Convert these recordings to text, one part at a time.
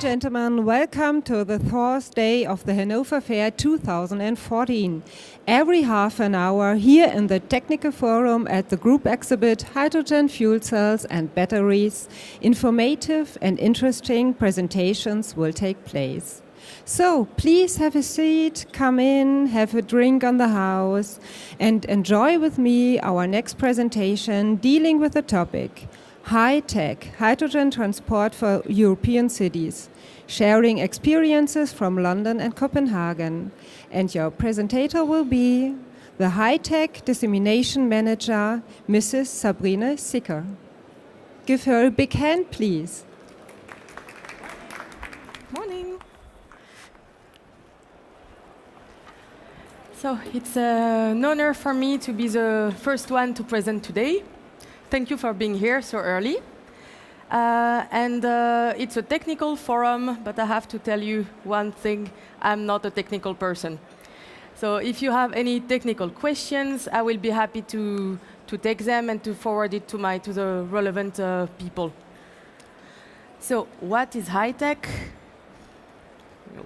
gentlemen, welcome to the fourth day of the Hannover Fair 2014. Every half an hour here in the Technical Forum at the group exhibit Hydrogen Fuel Cells and Batteries, informative and interesting presentations will take place. So please have a seat, come in, have a drink on the house and enjoy with me our next presentation dealing with the topic HyTEC, hydrogen transport for European cities, sharing experiences from London and Copenhagen. And your presenter will be the HyTEC Dissemination Manager, Mrs. Sabrine Skiker. Give her a big hand, please. Morning. So it's an honor for me to be the first one to present today. Thank you for being here so early. It's a technical forum, but I have to tell you one thing, I'm not a technical person. So if you have any technical questions, I will be happy to take them and to forward it to the relevant people. So what is HyTEC?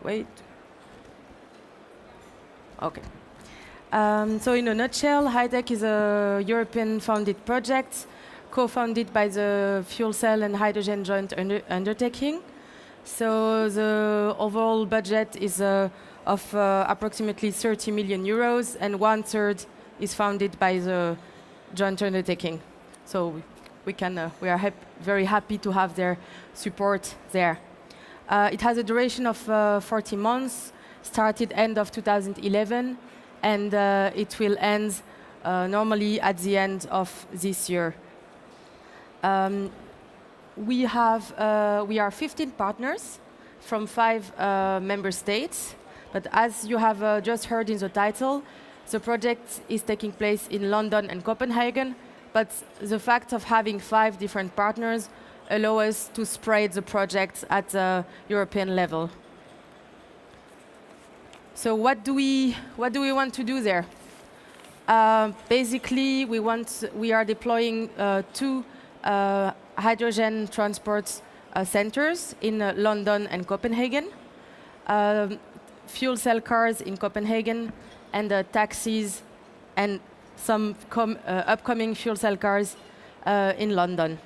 Wait. Okay. So in a nutshell, HyTEC is a European-founded project co-founded by the Fuel Cell and Hydrogen Joint Undertaking. So the overall budget is of approximately 30 million euros, and 1/3 is funded by the joint undertaking. So we are very happy to have their support there. It has a duration of 40 months, started end of 2011, and it will end normally at the end of this year. We are 15 partners from 5 member states, but as you have just heard in the title, the project is taking place in London and Copenhagen, but the fact of having 5 different partners allows us to spread the project at the European level. So what do we want to do there? Basically, we are deploying 2 hydrogen transport centers in London and Copenhagen, fuel cell cars in Copenhagen, and taxis and some upcoming fuel cell cars in London.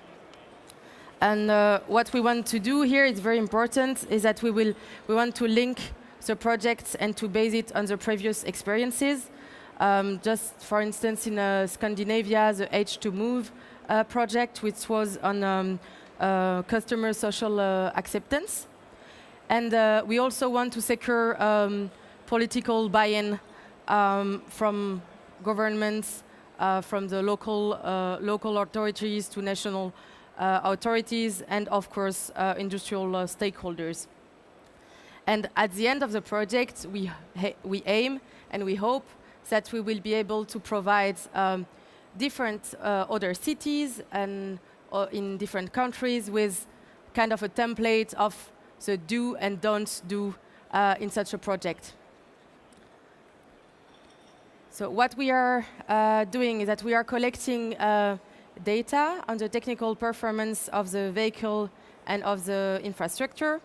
And what we want to do here is very important, is that we want to link the projects and to base it on the previous experiences. Just for instance, in Scandinavia, the H2Move project, which was on customer social acceptance. And we also want to secure political buy-in from governments, from the local authorities to national authorities, and of course industrial stakeholders. And at the end of the project, we aim and we hope that we will be able to provide different other cities and in different countries with kind of a template of the do and don't do in such a project. So what we are doing is that we are collecting data on the technical performance of the vehicle and of the infrastructure.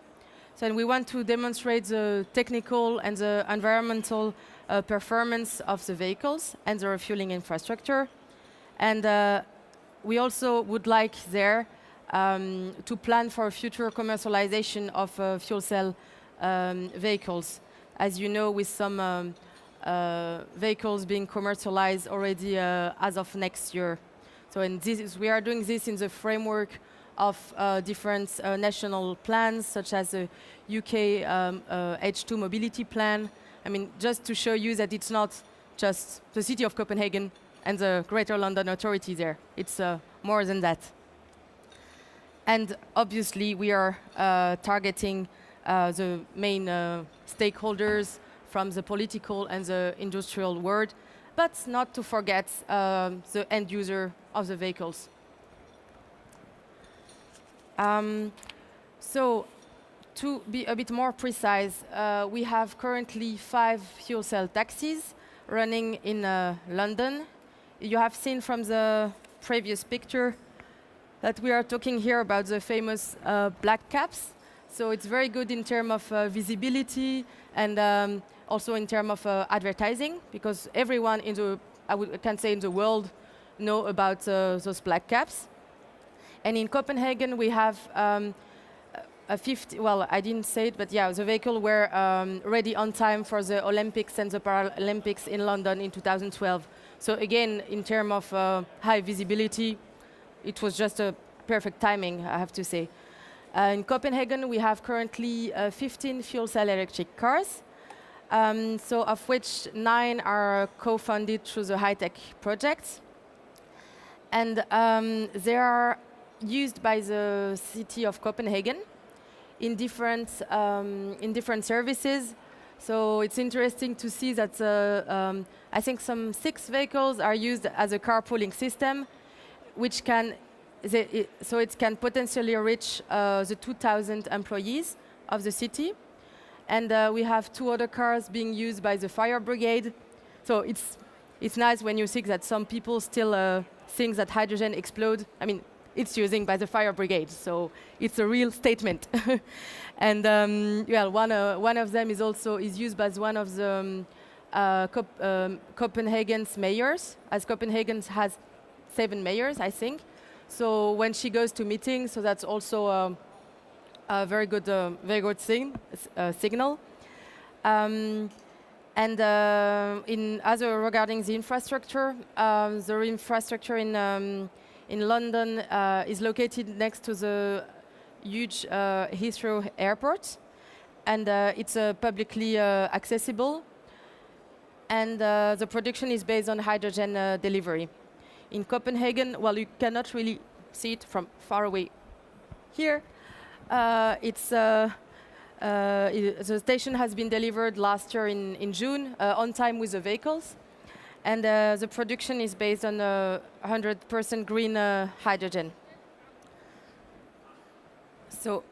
So we want to demonstrate the technical and the environmental performance of the vehicles and the refueling infrastructure. And we also would like there to plan for future commercialization of fuel cell vehicles. As you know, with some vehicles being commercialized already as of next year. So we are doing this in the framework of different national plans, such as the UK H2 mobility plan. I mean, just to show you that it's not just the city of Copenhagen and the Greater London Authority there. It's more than that. And obviously, we are targeting the main stakeholders from the political and the industrial world, but not to forget the end user of the vehicles. So, to be a bit more precise, we have currently 5 fuel cell taxis running in London. You have seen from the previous picture that we are talking here about the famous black caps. So it's very good in terms of visibility and also in terms of advertising, because everyone in the, can say in the world, know about those black caps. And in Copenhagen, we have a 50, well, I didn't say it, but yeah, the vehicle were ready on time for the Olympics and the Paralympics in London in 2012. So again, in terms of high visibility, it was just a perfect timing, I have to say. In Copenhagen, we have currently 15 fuel cell electric cars, so of which 9 are co-funded through the HyTEC project. And they are used by the city of Copenhagen in different services. So it's interesting to see that I think some 6 vehicles are used as a carpooling system, which can, so it can potentially reach the 2,000 employees of the city. And we have 2 other cars being used by the fire brigade. So it's nice when you see that some people still think that hydrogen explode. I mean, it's using by the fire brigade, so it's a real statement. And well, one of them is also used by one of the Copenhagen's mayors, as Copenhagen has 7 mayors, I think. So when she goes to meetings, so that's also a very good signal. And in other regarding the infrastructure in London is located next to the huge Heathrow airport, and it's publicly accessible. And the production is based on hydrogen delivery. In Copenhagen, well, you cannot really see it from far away here. The station has been delivered last year in June, on time with the vehicles. And the production is based on 100% green hydrogen. So,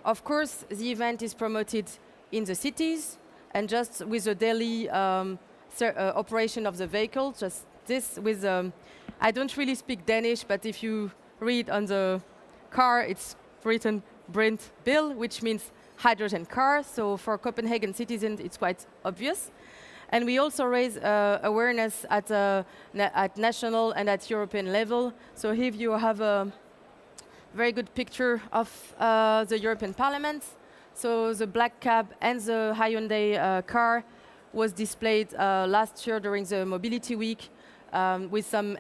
of course, the event is promoted in the cities, and just with the daily operation of the vehicle, just this with, I don't really speak Danish, but if you read on the car, it's written Brint Bill, which means hydrogen car. So for Copenhagen citizens, it's quite obvious. And we also raise awareness at national and at European level. So here you have a very good picture of the European Parliament. So the black cab and the Hyundai car was displayed last year during the Mobility Week with some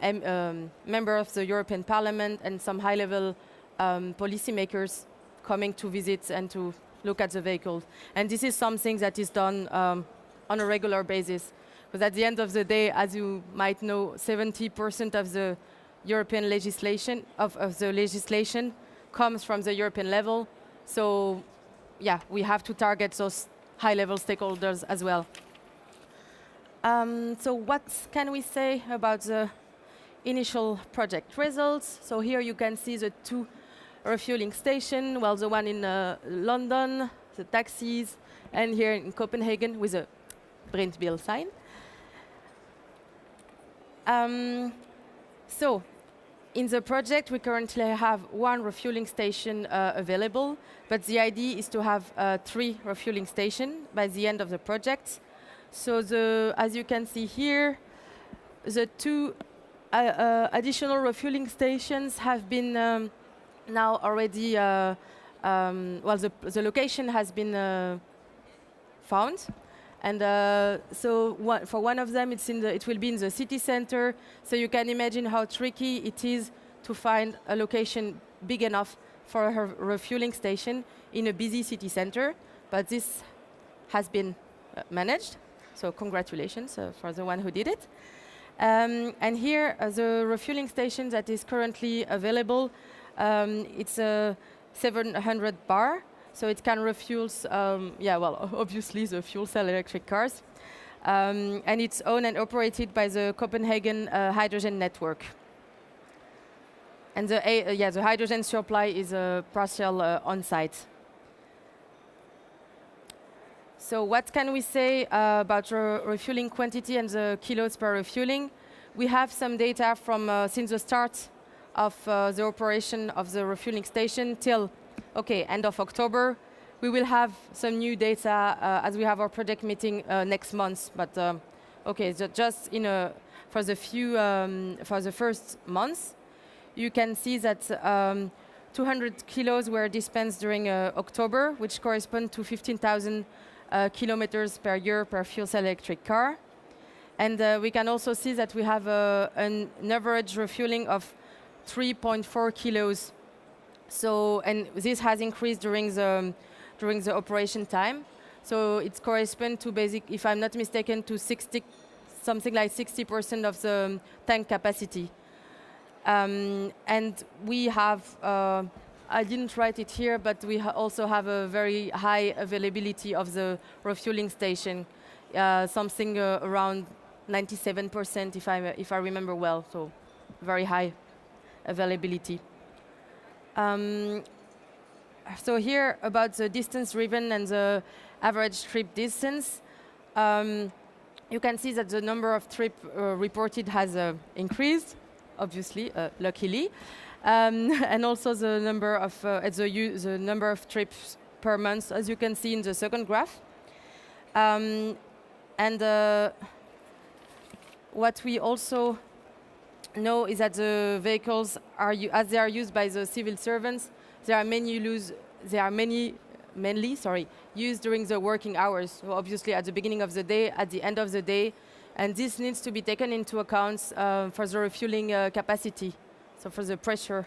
members of the European Parliament and some high-level policymakers coming to visit and to look at the vehicles. And this is something that is done on a regular basis. Because at the end of the day, as you might know, 70% of the European legislation, of the legislation comes from the European level. So yeah, we have to target those high-level stakeholders as well. So what can we say about the initial project results? So here you can see the 2 refueling stations, well, the one in London, the taxis, and here in Copenhagen with a Brint Bill sign. So in the project, we currently have 1 refueling station available, but the idea is to have 3 refueling stations by the end of the project. So as you can see here, the 2 additional refueling stations have been now already, well, the location has been found. And so for one of them, it will be in the city center. So you can imagine how tricky it is to find a location big enough for a refueling station in a busy city center. But this has been managed. So congratulations for the one who did it. And here, the refueling station that is currently available, it's a 700 bar. So it can refuel, yeah, well, obviously the fuel cell electric cars. And it's owned and operated by the Copenhagen Hydrogen Network. And the hydrogen supply is partial on-site. So what can we say about refueling quantity and the kilos per refueling? We have some data from since the start of the operation of the refueling station till Okay, end of October. We will have some new data as we have our project meeting next month. But okay, so just for the first month, you can see that 200 kilos were dispensed during October, which correspond to 15,000 kilometers per year per fuel cell electric car. And we can also see that we have an average refueling of 3.4 kilos. So, and this has increased during the operation time. So it corresponds to if I'm not mistaken, to something like 60% of the tank capacity. And we have, I didn't write it here, but we also have a very high availability of the refueling station, something around 97%, if I remember well. So very high availability. So here about the distance driven and the average trip distance, you can see that the number of trips reported has increased, obviously, luckily, and also the number of the number of trips per month, as you can see in the second graph. And what we also know is that the vehicles as they are used by the civil servants, there are mainly used during the working hours. So obviously at the beginning of the day, at the end of the day, and this needs to be taken into account for the refueling capacity, so for the pressure.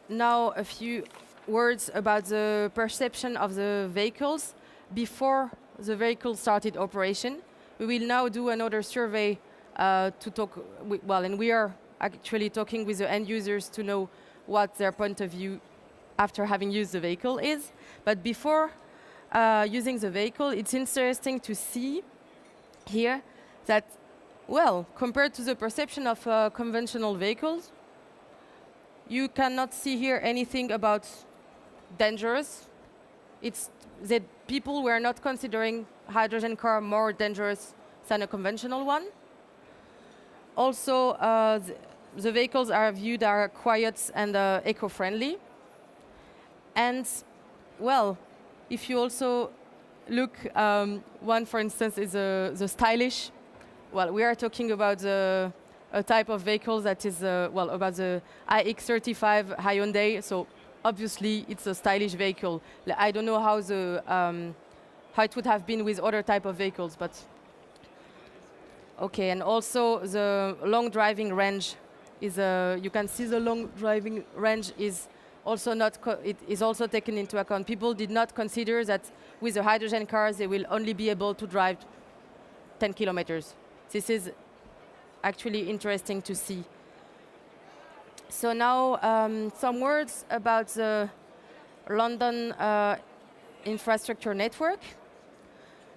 Now a few words about the perception of the vehicles before the vehicle started operation. We will now do another survey to talk, and we are actually talking with the end users to know what their point of view after having used the vehicle is. But before using the vehicle, it's interesting to see here that, well, compared to the perception of conventional vehicles, you cannot see here anything about dangerous. It's that people were not considering hydrogen car more dangerous than a conventional one. Also, the vehicles are viewed are quiet and eco-friendly. And, well, if you also look, one, for instance, is the stylish. Well, we are talking about a type of vehicle that is, about the iX35 Hyundai. So obviously, it's a stylish vehicle. I don't know how how it would have been with other type of vehicles, but okay. And also the long driving range is you can see the long driving range is also not. It is also taken into account. People did not consider that with the hydrogen cars they will only be able to drive 10 kilometers. This is actually interesting to see. So now some words about the London infrastructure network.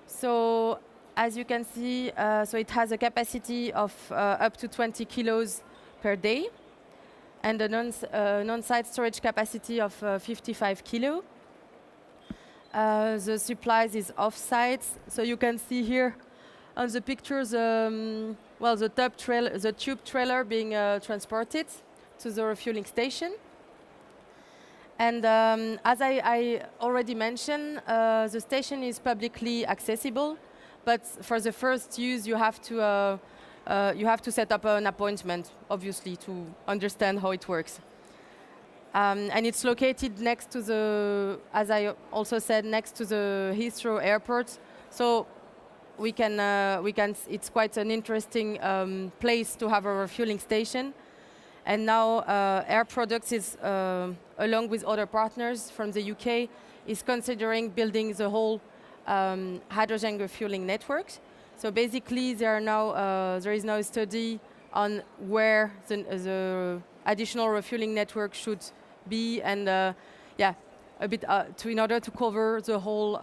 So as you can see, so it has a capacity of up to 20 kilos per day, and a non-site storage capacity of 55 kilo. The supplies is off-site, so you can see here on the pictures, the tube trailer being transported to the refueling station. And as I already mentioned, the station is publicly accessible, but for the first use, you have to set up an appointment, obviously, to understand how it works. And it's located next to the, as I also said, next to the Heathrow Airport. So it's quite an interesting place to have a refueling station. And now Air Products is, along with other partners from the UK, is considering building the whole hydrogen refueling network. So basically, there is now a study on where the additional refueling network should be, and a bit in order to cover the whole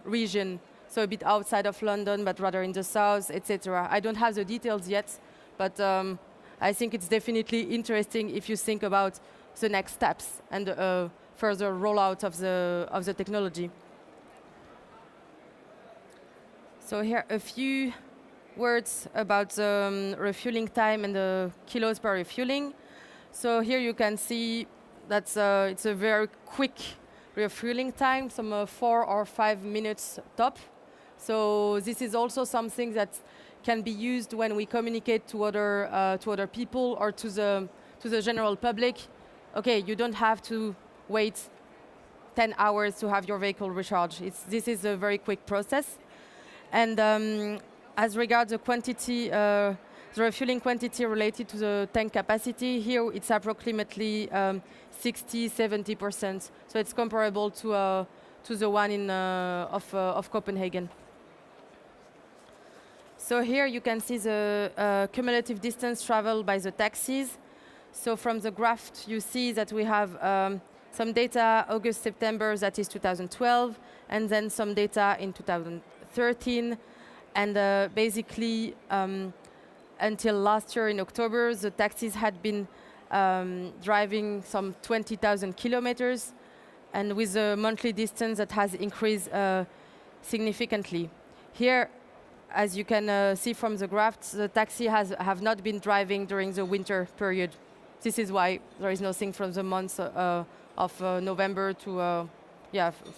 region. So a bit outside of London, but rather in the south, etc. I don't have the details yet, but I think it's definitely interesting if you think about the next steps and further rollout of the technology. So here a few words about the refueling time and the kilos per refueling. So here you can see that it's a very quick refueling time, some 4 or 5 minutes top. So this is also something that can be used when we communicate to other people or to the general public. Okay, you don't have to wait 10 hours to have your vehicle recharged. This is a very quick process. And as regards the quantity, the refueling quantity related to the tank capacity, here it's approximately 60–70%. So it's comparable to the one of Copenhagen. So here you can see the cumulative distance traveled by the taxis. So from the graph, you see that we have some data August, September, that is 2012, and then some data in 2013. And basically, until last year in October, the taxis had been driving some 20,000 kilometers, and with a monthly distance that has increased significantly. Here, as you can see from the graph, the taxi have not been driving during the winter period. This is why there is nothing from the months of November to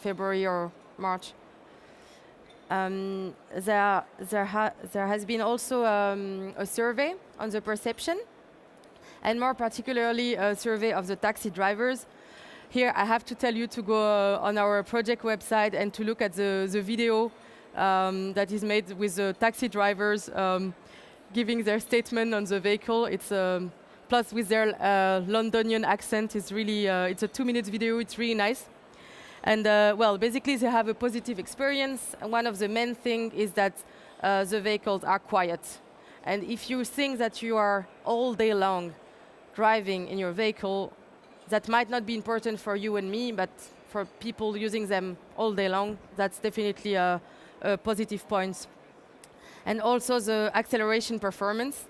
February or March. There has been also a survey on the perception, and more particularly a survey of the taxi drivers. Here I have to tell you to go on our project website and to look at the video that is made with the taxi drivers giving their statement on the vehicle. It's plus with their Londonian accent. It's really it's a 2-minute video. It's really nice. And well, basically they have a positive experience. And one of the main things is that the vehicles are quiet. And if you think that you are all day long driving in your vehicle, that might not be important for you and me, but for people using them all day long, that's definitely a positive point. And also the acceleration performance.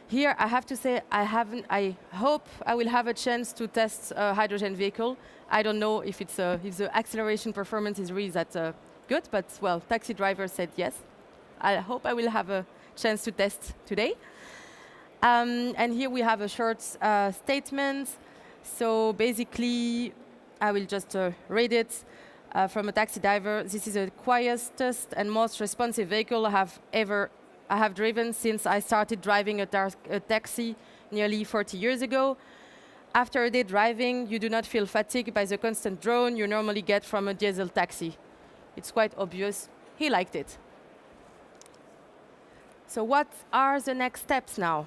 Here I have to say I hope I will have a chance to test a hydrogen vehicle. I don't know if if the acceleration performance is really that good, but well, taxi driver said yes. I hope I will have a chance to test today. And here we have a short statement. So basically, I will just read it from a taxi driver. This is the quietest and most responsive vehicle I have driven since I started driving a taxi nearly 40 years ago. After a day driving, you do not feel fatigued by the constant drone you normally get from a diesel taxi. It's quite obvious. He liked it. So what are the next steps now?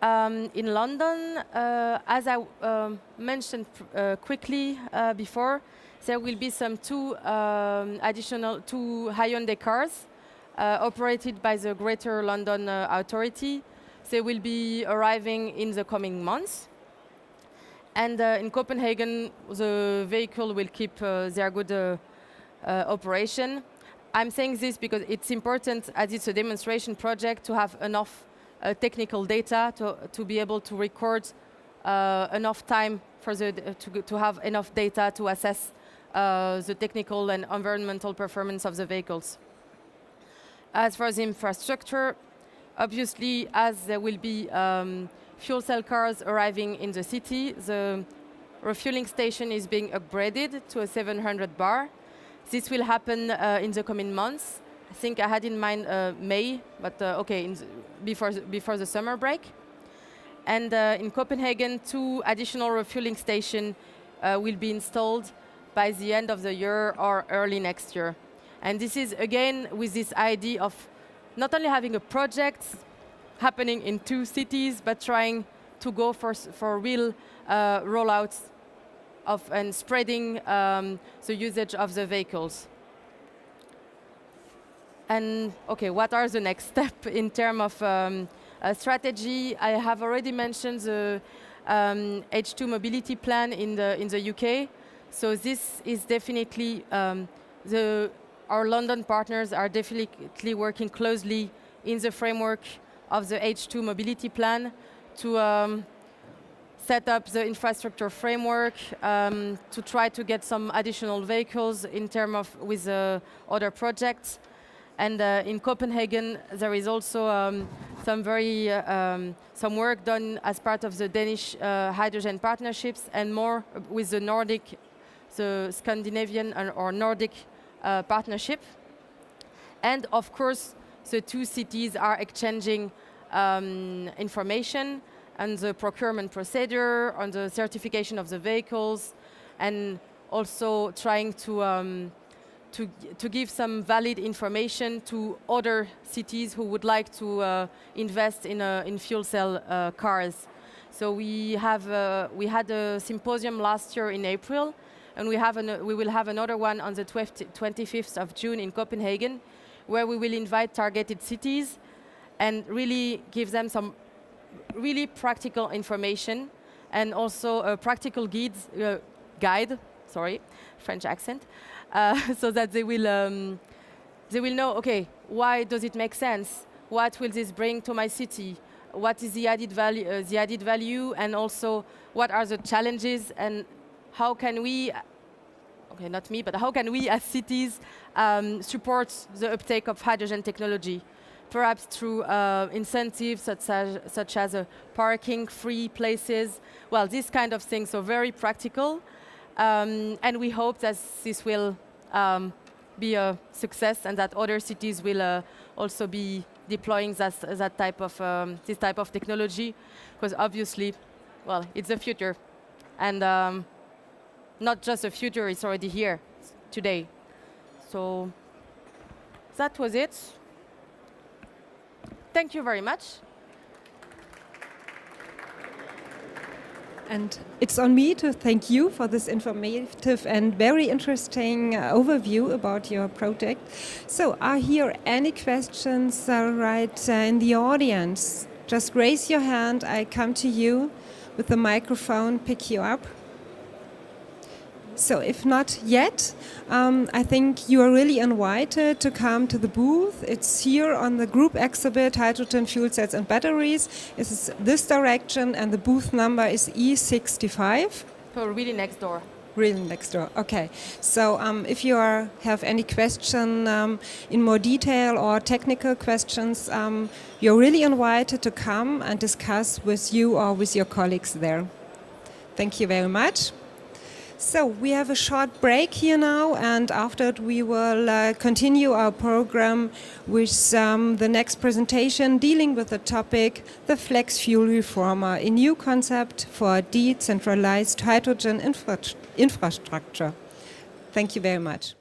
In London, as I mentioned quickly before, there will be some two Hyundai cars operated by the Greater London Authority. They will be arriving in the coming months. And in Copenhagen, the vehicle will keep their good operation. I'm saying this because it's important, as it's a demonstration project, to have enough technical data to be able to record enough time for to have enough data to assess the technical and environmental performance of the vehicles. As for the infrastructure, obviously, as there will be fuel cell cars arriving in the city, the refueling station is being upgraded to a 700 bar. This will happen in the coming months. I think I had in mind May, but okay, before the summer break. And in Copenhagen, 2 additional refueling stations will be installed by the end of the year or early next year. And this is, again, with this idea of not only having a project happening in 2 cities, but trying to go for real rollouts and spreading the usage of the vehicles. And okay, what are the next steps in terms of strategy? I have already mentioned the H2 mobility plan in the UK. So this is definitely our London partners are definitely working closely in the framework of the H2 mobility plan to set up the infrastructure framework, to try to get some additional vehicles in terms of with other projects. And in Copenhagen, there is also some work done as part of the Danish hydrogen partnerships, and more with the Nordic, the Scandinavian or Nordic partnership. And of course, the two cities are exchanging information on the procurement procedure, on the certification of the vehicles, and also trying to give some valid information to other cities who would like to invest in fuel cell cars. So we had a symposium last year in April, and we will have another one on the 25th of June in Copenhagen, where we will invite targeted cities and really give them some really practical information, and also a practical guide, sorry, French accent, so that they will know, okay, why does it make sense? What will this bring to my city? What is the added value, and also what are the challenges, and how can we, okay, not me, but how can we as cities support the uptake of hydrogen technology? Perhaps through incentives such as parking-free places, well, this kind of thing, so very practical. And we hope that this will be a success, and that other cities will also be deploying this type of technology, because obviously, well, it's the future, and not just the future; it's already here today. So that was it. Thank you very much. And it's on me to thank you for this informative and very interesting overview about your project. So are here any questions in the audience? Just raise your hand. I come to you with the microphone, pick you up. So if not yet, I think you are really invited to come to the booth. It's here on the group exhibit, Hydrogen Fuel Cells and Batteries. It's this direction, and the booth number is E65. So really next door. Really next door, okay. So if you have any question in more detail or technical questions, you're really invited to come and discuss with you or with your colleagues there. Thank you very much. So we have a short break here now, and after it we will continue our program with the next presentation dealing with the topic, the Flex Fuel Reformer, a new concept for decentralized hydrogen infrastructure. Thank you very much.